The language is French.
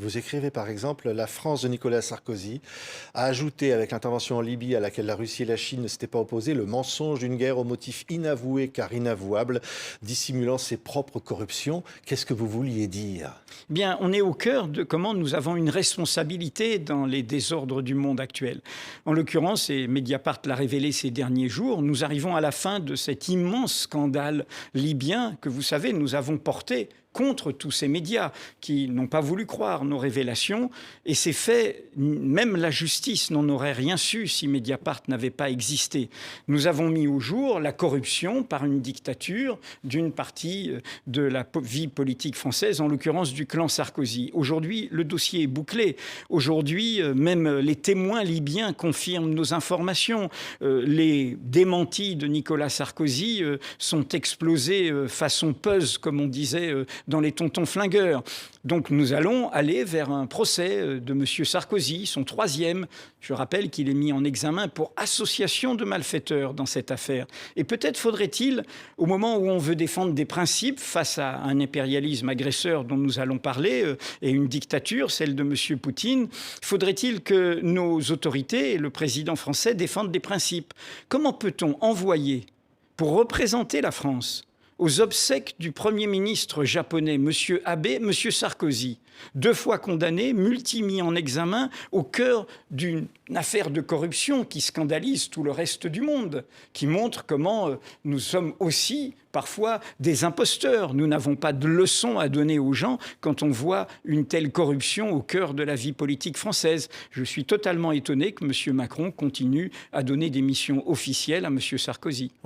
Vous écrivez par exemple, la France de Nicolas Sarkozy a ajouté avec l'intervention en Libye à laquelle la Russie et la Chine ne s'étaient pas opposées le mensonge d'une guerre au motif inavoué car inavouable, dissimulant ses propres corruptions. Qu'est-ce que vous vouliez dire? Bien, on est au cœur de comment nous avons une responsabilité dans les désordres du monde actuel. En l'occurrence, et Mediapart l'a révélé ces derniers jours, nous arrivons à la fin de cet immense scandale libyen que, vous savez, nous avons porté contre tous ces médias qui n'ont pas voulu croire nos révélations. Et ces faits, même la justice n'en aurait rien su si Mediapart n'avait pas existé. Nous avons mis au jour la corruption par une dictature d'une partie de la vie politique française, en l'occurrence du clan Sarkozy. Aujourd'hui, le dossier est bouclé. Aujourd'hui, même les témoins libyens confirment nos informations. Les démentis de Nicolas Sarkozy sont explosés façon puzzle, comme on disait dans les tontons flingueurs. Donc nous allons aller vers un procès de M. Sarkozy, son troisième. Je rappelle qu'il est mis en examen pour association de malfaiteurs dans cette affaire. Et peut-être faudrait-il, au moment où on veut défendre des principes face à un impérialisme agresseur dont nous allons parler, et une dictature, celle de M. Poutine, faudrait-il que nos autorités et le président français défendent des principes. Comment peut-on envoyer, pour représenter la France, aux obsèques du Premier ministre japonais, M. Abe, M. Sarkozy, 2 fois condamné, multi-mis en examen, au cœur d'une affaire de corruption qui scandalise tout le reste du monde, qui montre comment nous sommes aussi parfois des imposteurs. Nous n'avons pas de leçons à donner aux gens quand on voit une telle corruption au cœur de la vie politique française. Je suis totalement étonné que M. Macron continue à donner des missions officielles à M. Sarkozy.